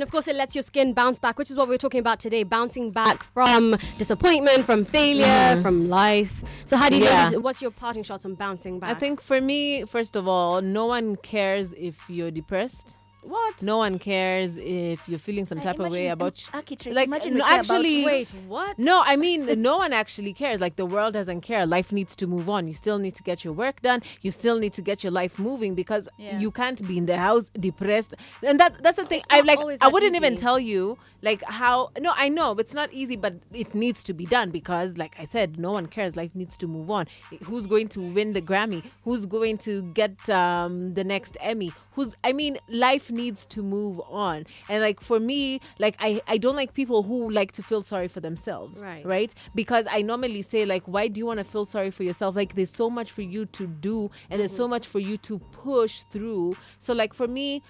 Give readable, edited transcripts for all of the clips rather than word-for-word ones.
Of course, it lets your skin bounce back, which is what we're talking about today, bouncing back from disappointment, from failure, from life. So how do you do, what's your parting shots on bouncing back? I think for me, first of all, no one cares if you're depressed. What? No one cares if you're feeling some type of way about Wait, what? No, I mean, no one actually cares. Like, the world doesn't care. Life needs to move on. You still need to get your work done. You still need to get your life moving, because you can't be in the house depressed. And that's the thing. I wouldn't even tell you like how. No, I know it's not easy, but it needs to be done, because, like I said, no one cares. Life needs to move on. Who's going to win the Grammy? Who's going to get the next Emmy? Life needs to move on. And like, for me, like, I don't like people who like to feel sorry for themselves, right? Because I normally say, like, why do you want to feel sorry for yourself? Like, there's so much for you to do, and there's so much for you to push through. So like, for me,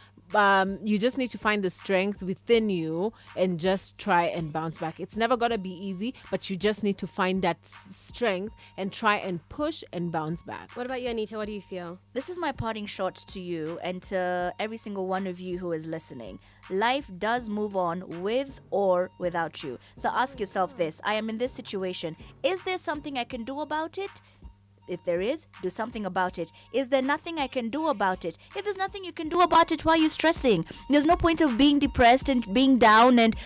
you just need to find the strength within you and just try and bounce back. It's never gonna be easy, but you just need to find that strength and try and push and bounce back. What about you, Anita? What do you feel? This is my parting shot to you and to every single one of you who is listening. Life does move on with or without you. So ask yourself this: I am in this situation. Is there something I can do about it? If there is, do something about it. Is there nothing I can do about it? If there's nothing you can do about it, why are you stressing? There's no point of being depressed and being down and,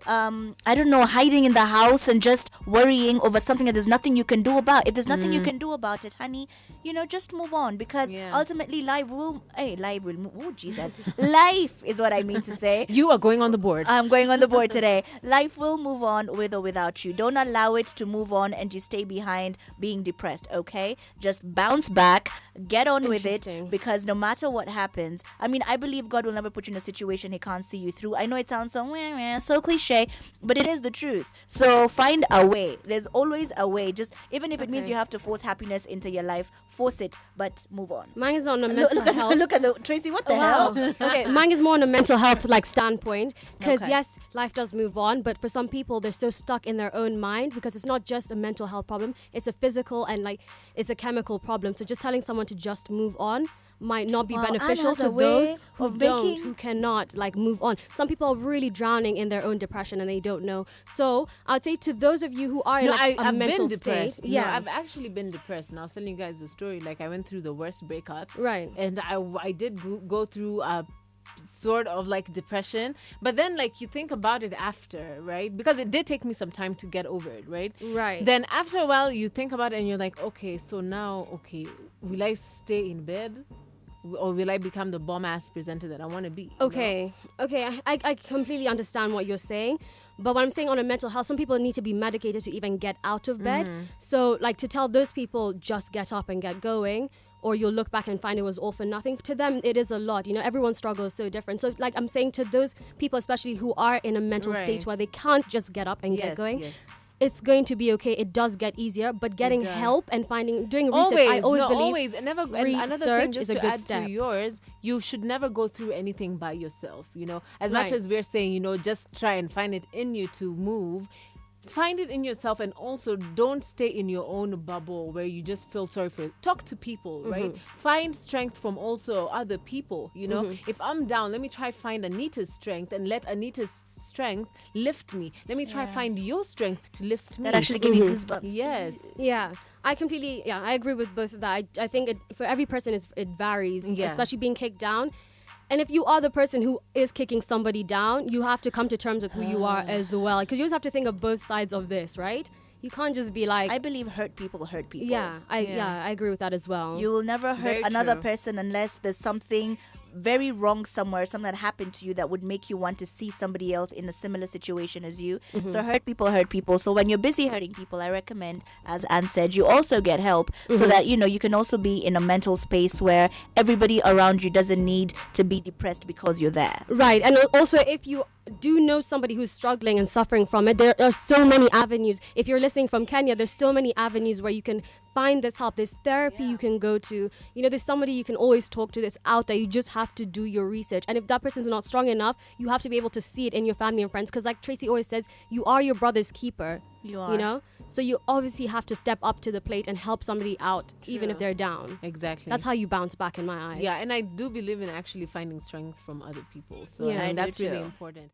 hiding in the house and just worrying over something that there's nothing you can do about. If there's nothing you can do about it, honey, just move on, because ultimately life is what I mean to say. You are going on the board. I'm going on the board today. Life will move on with or without you. Don't allow it to move on and you stay behind being depressed, okay? Just bounce back, get on with it, because no matter what happens, I believe God will never put you in a situation He can't see you through. I know it sounds so cliche, but it is the truth. So find a way. There's always a way. Just even if it means you have to force happiness into your life, force it, but move on. Mine is on a mental health. Look at Tracy. What the hell? Okay, mine is more on a mental health standpoint, because yes, life does move on, but for some people they're so stuck in their own mind, because it's not just a mental health problem, it's a physical and it's a chemical problem. So just telling someone to just move on might not be beneficial to those who cannot move on. Some people are really drowning in their own depression and they don't know. So I'd say to those of you who are in a mental state. I've actually been depressed, and I was telling you guys the story. Like, I went through the worst breakups, right? And I did go through a sort of depression, but then you think about it after, right? Because it did take me some time to get over it, right? Then after a while you think about it and you're like, okay, so now, will I stay in bed, or will I become the bomb ass presenter that I want to be? Okay, I completely understand what you're saying. But what I'm saying on a mental health, some people need to be medicated to even get out of bed. So to tell those people, just get up and get going, or you'll look back and find it was all for nothing. To them, it is a lot. Everyone's struggle is so different. So I'm saying to those people, especially who are in a mental state where they can't just get up and get going, it's going to be okay. It does get easier, but getting help and doing research, I always believe another thing, just is a to good add step. to yours, you should never go through anything by yourself. As much as we're saying, just try and find it in you to move. Find it in yourself, and also don't stay in your own bubble where you just feel sorry for it. Talk to people, right? Find strength from also other people. If I'm down, let me try find Anita's strength and let Anita's strength lift me. Let me try find your strength to lift me. That actually gave me goosebumps. Yes. Yeah. I agree with both of that. I think for every person it varies, especially being kicked down. And if you are the person who is kicking somebody down, you have to come to terms with who you are as well. Because you always have to think of both sides of this, right? You can't just be I believe hurt people hurt people. I agree with that as well. You will never hurt another person unless there's something very wrong somewhere, something that happened to you that would make you want to see somebody else in a similar situation as you. So hurt people. So when you're busy hurting people, I recommend, as Anne said, you also get help so that you can also be in a mental space where everybody around you doesn't need to be depressed because you're there. Right. And also, if you do know somebody who's struggling and suffering from it, there are so many avenues. If you're listening from Kenya, there's so many avenues where you can find this help. There's therapy you can go to. There's somebody you can always talk to that's out there. You just have to do your research. And if that person's not strong enough, you have to be able to see it in your family and friends. Because like Tracy always says, you are your brother's keeper. You are. So you obviously have to step up to the plate and help somebody out, even if they're down. Exactly. That's how you bounce back in my eyes. Yeah, and I do believe in actually finding strength from other people. So Yeah, and I that's do really too. important.